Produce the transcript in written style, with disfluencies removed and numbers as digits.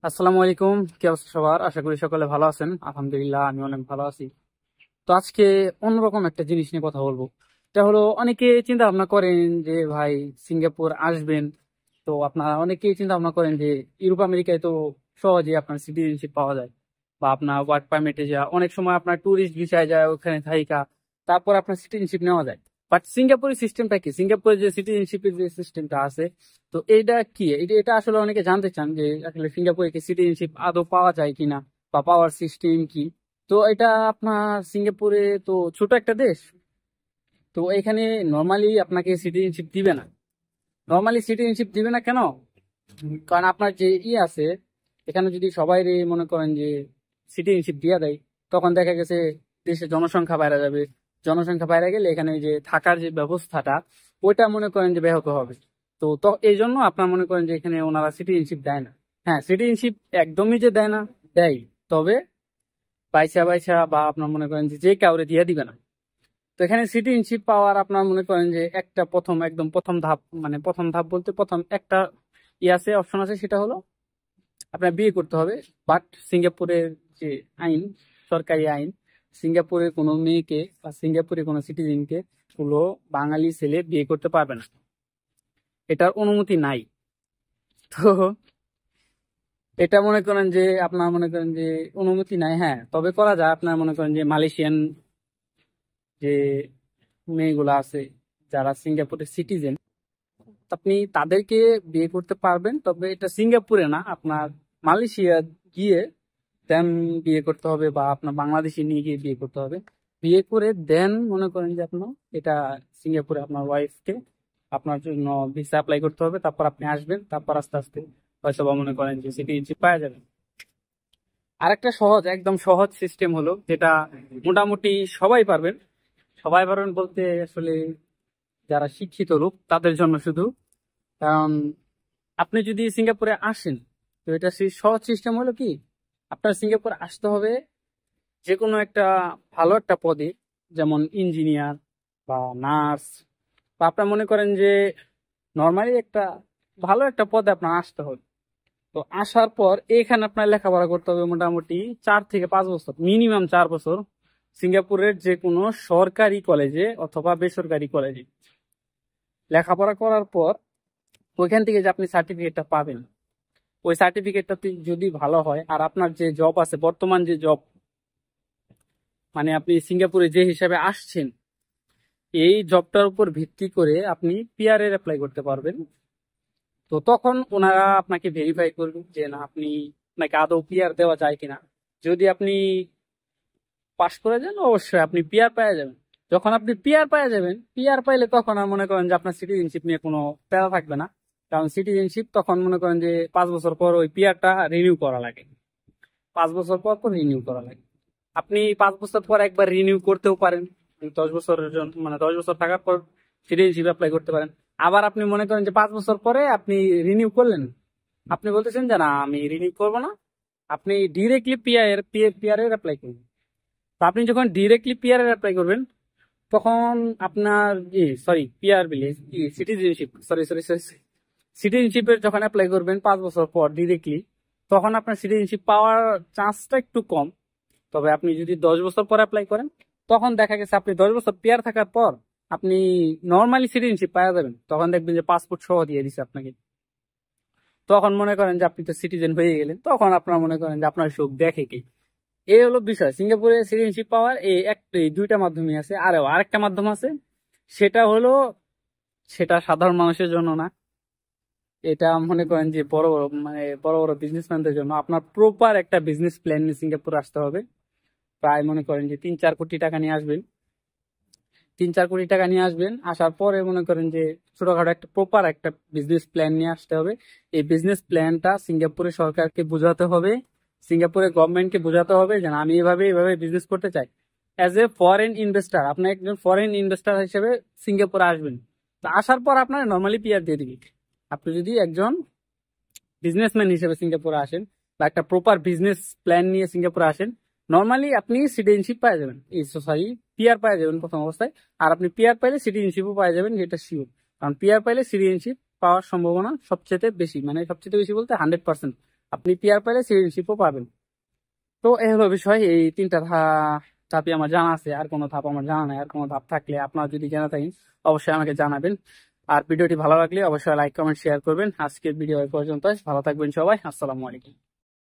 আসসালামু আলাইকুম। কি অবস্থা সবার? আশা করি সকলে ভালো আছেন। আলহামদুলিল্লাহ, আমি অনেক ভালো আছি। তো আজকে অন্যরকম একটা জিনিস নিয়ে কথা বলবো। এটা হলো, অনেকে চিন্তা ভাবনা করেন যে ভাই সিঙ্গাপুর আসবেন, তো আপনারা অনেকেই চিন্তা ভাবনা করেন যে ইউরোপ আমেরিকায় তো সহজে আপনার সিটিজেনশিপ পাওয়া যায়, বা আপনার ওয়ার্ক পারমিটে যা অনেক সময় আপনার ট্যুরিস্ট ভিসায় যায়, ওখানে থাইকা তারপর আপনার সিটিজেনশিপ নেওয়া যায়। বাট সিঙ্গাপুরের সিস্টেমটা কি? সিঙ্গাপুরের যে সিটিজেনশিপের যে সিস্টেমটা আছে, তো এইটা কি? এটা এটা আসলে অনেকে জানতে চান যে আসলে সিঙ্গাপুরে কি সিটিজেনশিপ আদৌ পাওয়া যায় কিনা, বা পাওয়ার সিস্টেম কি। তো এটা আপনার সিঙ্গাপুরে তো ছোট একটা দেশ, তো এখানে নর্মালি আপনাকে সিটিজেনশিপ দিবে না। নর্মালি সিটিজেনশিপ দিবে না কেন? কারণ আপনার যে আছে, এখানে যদি সবাই মনে করেন যে সিটিজেনশিপ দিয়ে দেয়, তখন দেখা গেছে দেশের জনসংখ্যা বাইরে যাবে। জনসংখ্যা বাইরে গেলে এখানে যে থাকার যে ব্যবস্থাটা, ওইটা মনে করেন যে ব্যাহত হবে। তো তো এই জন্য আপনার মনে করেন যে এখানে ওনারা সিটিজেনশিপ দেয় না। হ্যাঁ, সিটিজেনশিপ একদমই যে দেয় না, দেয়, তবে বাইসা বাইসা বা আপনার মনে করেন যে যে কাউরে দিয়ে দিবে না। তো এখানে সিটিজেনশিপ পাওয়ার আপনার মনে করেন যে একটা প্রথম, একদম প্রথম ধাপ, মানে প্রথম ধাপ বলতে প্রথম একটা আছে, অপশন আছে, সেটা হলো আপনার বিয়ে করতে হবে। বাট সিঙ্গাপুরের যে আইন, সরকারি আইন, সিঙ্গাপুরের কোনো মেয়েকে বা সিঙ্গাপুরের কোনো সিটিজেনকে কোনো বাঙালি ছেলে বিয়ে করতে পারবে না, এটার অনুমতি নাই। তো এটা মনে করেন যে আপনার মনে করেন যে অনুমতি নাই। হ্যাঁ, তবে করা যায়। আপনার মনে করেন যে মালয়েশিয়ান যে মেয়েগুলো আছে, যারা সিঙ্গাপুরের সিটিজেন, আপনি তাদেরকে বিয়ে করতে পারবেন। তবে এটা সিঙ্গাপুরে না, আপনার মালয়েশিয়া গিয়ে দেন বিয়ে করতে হবে, বা আপনার বাংলাদেশে নিয়ে গিয়ে বিয়ে করতে হবে। বিয়ে করে দেন মনে করেন যে আপনার এটা সিঙ্গাপুরে আপনার ওয়াইফকে আপনার জন্য ভিসা অ্যাপ্লাই করতে হবে, তারপর আপনি আসবেন, তারপর আস্তে আস্তে হয়তো বা মনে করেন যে সিটিজেনশিপ পাওয়া যাবে। আরেকটা সহজ, একদম সহজ সিস্টেম হলো, যেটা মোটামুটি সবাই পারবেন। সবাই পারবেন বলতে আসলে যারা শিক্ষিত লোক তাদের জন্য শুধু। কারণ আপনি যদি সিঙ্গাপুরে আসেন, তো এটা সেই সহজ সিস্টেম হলো কি, আপনার সিঙ্গাপুরে আসতে হবে যে কোনো একটা ভালো একটা পদে, যেমন ইঞ্জিনিয়ার বা নার্স, বা আপনার মনে করেন যে নর্মালি একটা ভালো একটা পদে আপনার আসতে হবে। তো আসার পর এখানে আপনার লেখাপড়া করতে হবে মোটামুটি 4 থেকে 5 বছর, মিনিমাম 4 বছর, সিঙ্গাপুরের যে কোনো সরকারি কলেজে অথবা বেসরকারি কলেজে লেখাপড়া করার পর ওইখান থেকে যে আপনি সার্টিফিকেটটা পাবেন, ওই সার্টিফিকেটটা যদি ভালো হয়, আর আপনার যে জব আছে, বর্তমান যে জব, মানে আপনি সিঙ্গাপুরে যে হিসাবে আসছেন, এই জবটার উপর ভিত্তি করে আপনি পিআর এর অ্যাপ্লাই করতে পারবেন। তো তখন ওনারা আপনাকে ভেরিফাই করবেন যে না, আপনি, আপনাকে আদৌ পিআর দেওয়া যায় কিনা। যদি আপনি পাশ করে যান, অবশ্যই আপনি পিআর পেয়ে যাবেন। যখন আপনি পিআর পেয়ে যাবেন, পিআর পাইলে তখন আর মনে করেন যে আপনার সিটিজেনশিপ নিয়ে কোনো প্যারা থাকবে না। কারণ সিটিজেনশিপ তখন মনে করেন যে 5 বছর পর ওই পিআরটা রিনিউ করা লাগে। 5 বছর পর পর রিনিউ করা লাগে। আপনি 5 বছর পর একবার রিনিউ করতেও পারেন। 10 বছরের জন্য, মানে 10 বছর থাকার পর সিটিজেনশিপ অ্যাপ্লাই করতে পারেন। আবার আপনি মনে করেন যে 5 বছর পরে আপনি রিনিউ করলেন, আপনি বলতেছেন যে না, আমি রিনিউ করবো না, আপনি ডিরেক্টলি পিআর এর অ্যাপ্লাই করবেন। তো আপনি যখন ডিরেক্টলি পিআর এর অ্যাপ্লাই করবেন, তখন আপনার সরি, পিআর বিলে সিটিজেনশিপ, সরি সরি সরি, সিটিজেনশিপের যখন অ্যাপ্লাই করবেন 5 বছর পর ডিরেক্টলি, তখন আপনার সিটিজেনশিপ পাওয়ার চান্সটা একটু কম। তবে আপনি যদি 10 বছর পর অ্যাপ্লাই করেন, তখন দেখা গেছে আপনি 10 বছর পিআর থাকার পর আপনি নর্মালি সিটিজেনশিপ পাওয়া যাবেন। তখন দেখবেন যে পাসপোর্ট সহ দিয়ে দিচ্ছে আপনাকে। তখন মনে করেন যে আপনি তো সিটিজেন হয়ে গেলেন, তখন আপনার মনে করেন যে আপনার সুখ দেখে কি। এই হলো বিষয়। সিঙ্গাপুরে সিটিজেনশিপ পাওয়ার এই দুইটা মাধ্যমে আছে। আরেকটা মাধ্যম আছে, সেটা হলো, সেটা সাধারণ মানুষের জন্য না। এটা মনে করেন যে বড় বড়, মানে বড় বড় বিজনেসম্যানদের জন্য। আপনার প্রপার একটা বিজনেস প্ল্যান নিয়ে সিঙ্গাপুর আসতে হবে। প্রায় মনে করেন যে 3-4 কোটি টাকা নিয়ে আসবেন। 3-4 কোটি টাকা নিয়ে আসবেন, আসার পরে মনে করেন যে ছোটখাটো একটা প্রপার একটা বিজনেস প্ল্যান নিয়ে আসতে হবে। এই বিজনেস প্ল্যানটা সিঙ্গাপুরের সরকারকে বোঝাতে হবে, সিঙ্গাপুরের গভর্নমেন্টকে বোঝাতে হবে যে আমি এভাবে এভাবে বিজনেস করতে চাই। অ্যাজ এ ফরেন ইনভেস্টার, আপনি একজন ফরেন ইনভেস্টার হিসেবে সিঙ্গাপুরে আসবেন। তো আসার পর আপনার নর্মালি পিআর দিয়ে দিবি। আপনি যদি একজন বিজনেসম্যান হিসেবে সিঙ্গাপুরে আসেন, বা একটা প্রপার বিজনেস প্ল্যান নিয়ে সিঙ্গাপুরে আসেন, নর্মালি আপনি সিটিজেনশিপ পাওয়া যাবেন, এই সরি, পিআর পাওয়া যাবেন প্রথম অবস্থায়। আর আপনি পিআর পাইলে সিটিজেনশিপও পাওয়া যাবেন, যেটা শিওর। কারণ পিআর পাইলে সিটিজেনশিপ পাওয়ার সম্ভাবনা সবচেয়ে বেশি, মানে সবচেয়ে বেশি বলতে 100%। আপনি পিআর পাইলে সিটিজেনশিপও পাবেন। তো এই হলো বিষয়, এই তিনটা ধাপই আমার জানা আছে, আর কোনো ধাপ আমার জানা নাই। আর কোনো ধাপ থাকলে আপনারা যদি জানা থাকেন অবশ্যই আমাকে জানাবেন। আর ভিডিওটি ভালো লাগলে অবশ্যই লাইক কমেন্ট শেয়ার করবেন। আজকের ভিডিও এই পর্যন্ত, ভালো থাকবেন সবাই, আসসালামু আলাইকুম।